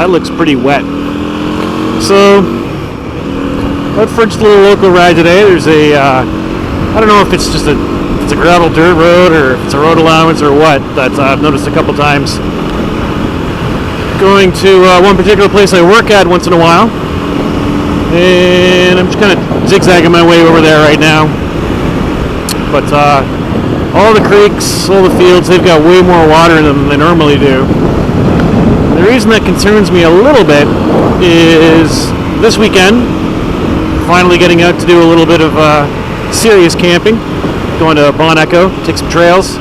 that looks pretty wet. So, out for just a little local ride today. There's a, I don't know if it's just it's a gravel dirt road or if it's a road allowance or what, that I've noticed a couple times. Going to one particular place I work at once in a while, and I'm just kind of zigzagging my way over there right now. But all the creeks, all the fields, they've got way more water in them than they normally do. The reason that concerns me a little bit is this weekend, finally getting out to do a little bit of serious camping, going to Bon Echo, take some trails.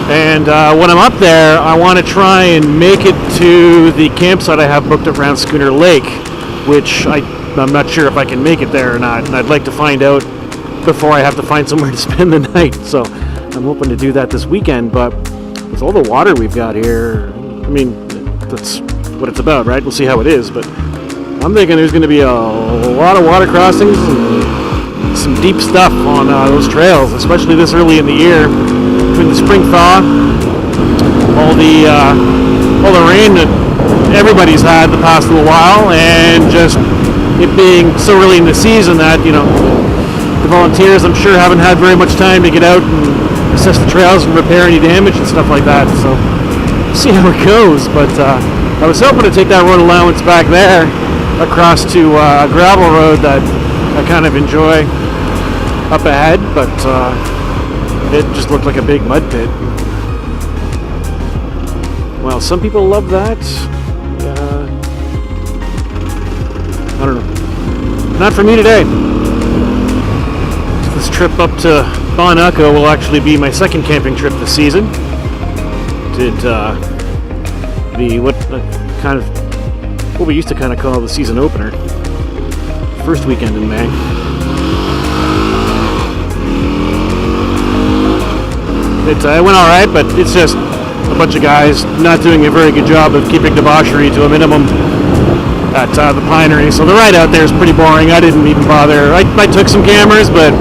And when I'm up there, I want to try and make it to the campsite I have booked around Schooner Lake, which I'm not sure if I can make it there or not, and I'd like to find out before I have to find somewhere to spend the night. So I'm hoping to do that this weekend, but with all the water we've got here, I mean, that's what it's about, right? We'll see how it is, but I'm thinking there's going to be a lot of water crossings and some deep stuff on those trails, especially this early in the year, between the spring thaw, all the rain that everybody's had the past little while, and just it being so early in the season that, you know, the volunteers, I'm sure, haven't had very much time to get out and assess the trails and repair any damage and stuff like that. So, see how it goes. But I was hoping to take that road allowance back there across to a gravel road that I kind of enjoy up ahead, but it just looked like a big mud pit. Well, some people love that. I don't know. Not for me today. This trip up to Bon Echo will actually be my second camping trip this season. Did what we used to kind of call the season opener, first weekend in May. It went all right, but it's just a bunch of guys not doing a very good job of keeping debauchery to a minimum at the Pinery. So the ride out there is pretty boring. I didn't even bother. I took some cameras, but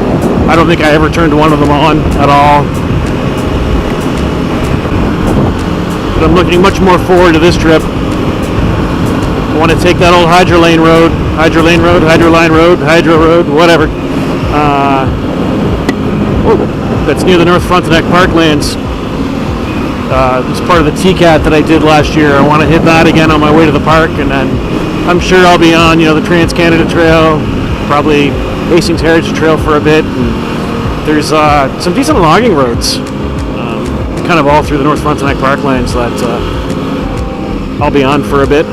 I don't think I ever turned one of them on at all. But I'm looking much more forward to this trip. I want to take that old Hydro Road, whatever. That's near the North Frontenac Parklands. It's part of the TCAT that I did last year. I want to hit that again on my way to the park, and then I'm sure I'll be on, the Trans-Canada Trail, probably Hastings Heritage Trail for a bit. And there's some decent logging roads, kind of all through the North Frontenac Parklands that I'll be on for a bit,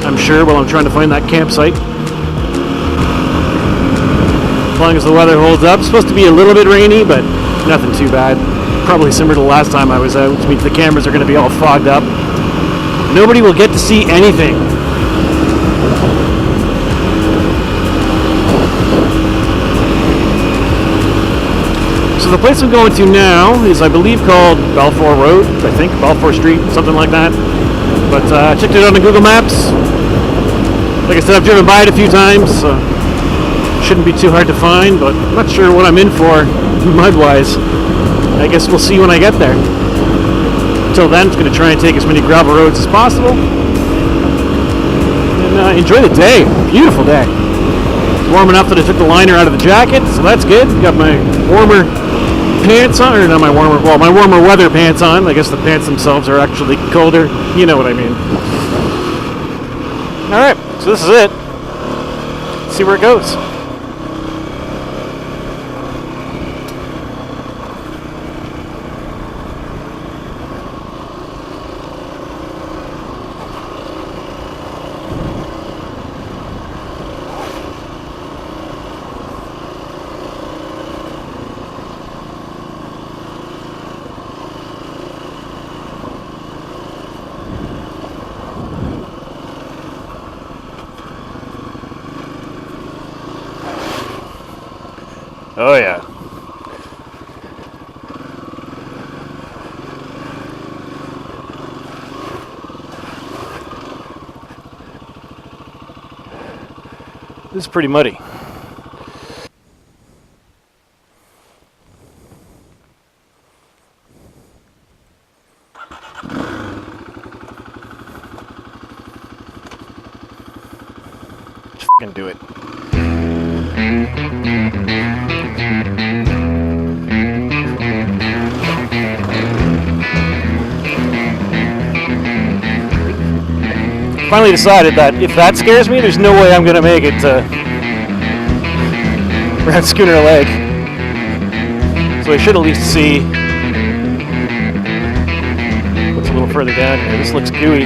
I'm sure, while I'm trying to find that campsite. As long as the weather holds up. It's supposed to be a little bit rainy, but nothing too bad. Probably similar to the last time I was out, which means the cameras are going to be all fogged up. Nobody will get to see anything. So the place I'm going to now is, I believe, called Balfour Road, Balfour Street, something like that. But I checked it out on Google Maps. Like I said, I've driven by it a few times, so shouldn't be too hard to find, but I'm not sure what I'm in for mud-wise. I guess we'll see when I get there. Until then, I'm just going to try and take as many gravel roads as possible. And enjoy the day. Beautiful day. It's warm enough that I took the liner out of the jacket, so that's good. Got my warmer pants on, or not my warmer, well, my warmer weather pants on. I guess the pants themselves are actually colder. You know what I mean. Alright, so this is it. Let's see where it goes. Oh yeah. This is pretty muddy. f***ing do it. Finally decided that if that scares me, there's no way I'm gonna make it to around Schooner Lake. So I should at least see what's a little further down here. This looks gooey.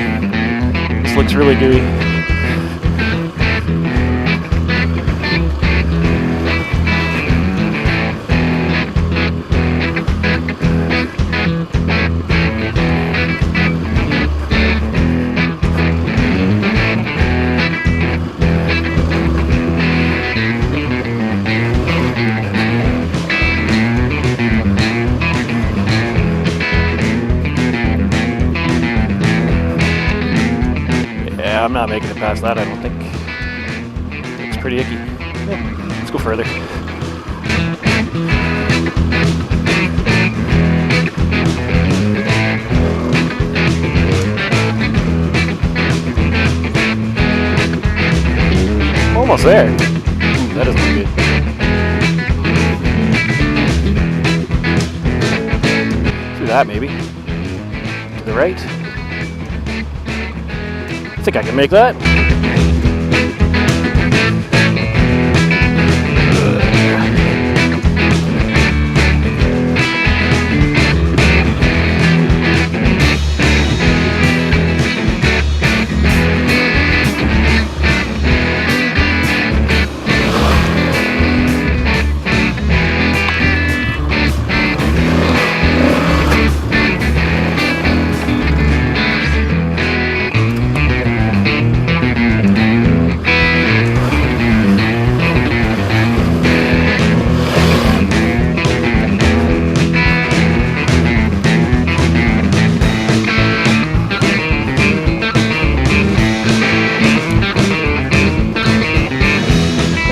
This looks really gooey. I'm not making it past that, I don't think. It's pretty icky. Yeah, let's go further. Almost there. That doesn't look good. Through that, maybe. To the right. I think I can make that.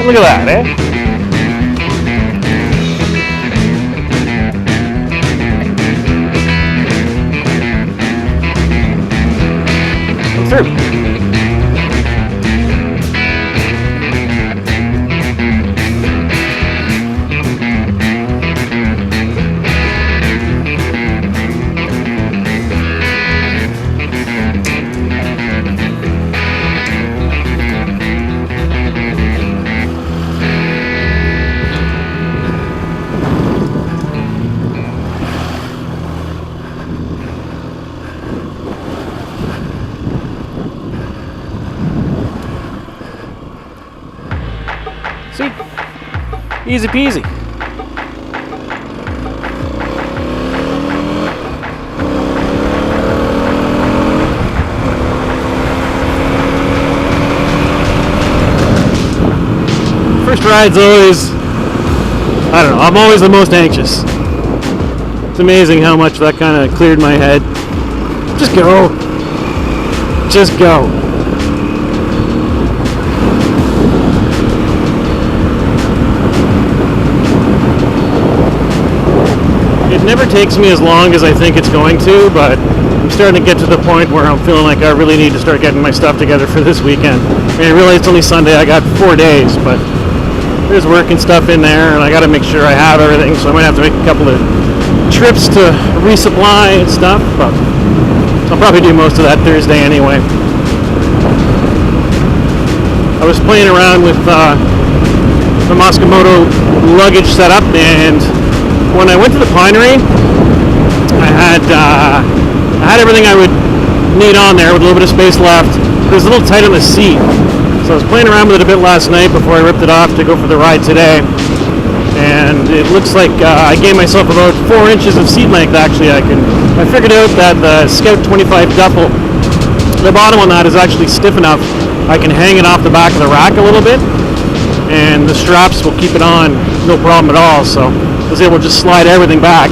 Look at that, eh? Come through. See? Easy peasy. First ride's always, I don't know, I'm always the most anxious. It's amazing how much that kind of cleared my head. Just go. Just go. It never takes me as long as I think it's going to, but I'm starting to get to the point where I'm feeling like I really need to start getting my stuff together for this weekend. I mean, I realize it's only Sunday, I got 4 days, but there's work and stuff in there, and I got to make sure I have everything, so I might have to make a couple of trips to resupply and stuff, but I'll probably do most of that Thursday anyway. I was playing around with the Moskomoto luggage setup, and when I went to the Pinery, I had everything I would need on there with a little bit of space left. It was a little tight on the seat, so I was playing around with it a bit last night before I ripped it off to go for the ride today. And it looks like I gave myself about 4 inches of seat length. Actually, I figured out that the Scout 25 duffel, the bottom on that is actually stiff enough. I can hang it off the back of the rack a little bit, and the straps will keep it on, no problem at all. So I was able to just slide everything back,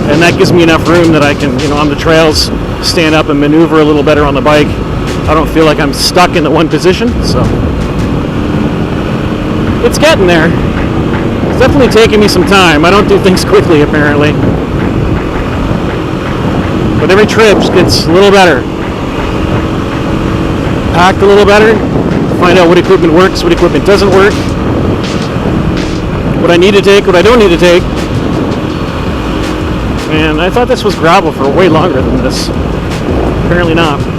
and that gives me enough room that I can, on the trails, stand up and maneuver a little better on the bike. I don't feel like I'm stuck in the one position, so it's getting there. It's definitely taking me some time. I don't do things quickly, apparently, but every trip gets a little better. Packed a little better, find out what equipment works, what equipment doesn't work, what I need to take, what I don't need to take. And I thought this was gravel for way longer than this. Apparently not.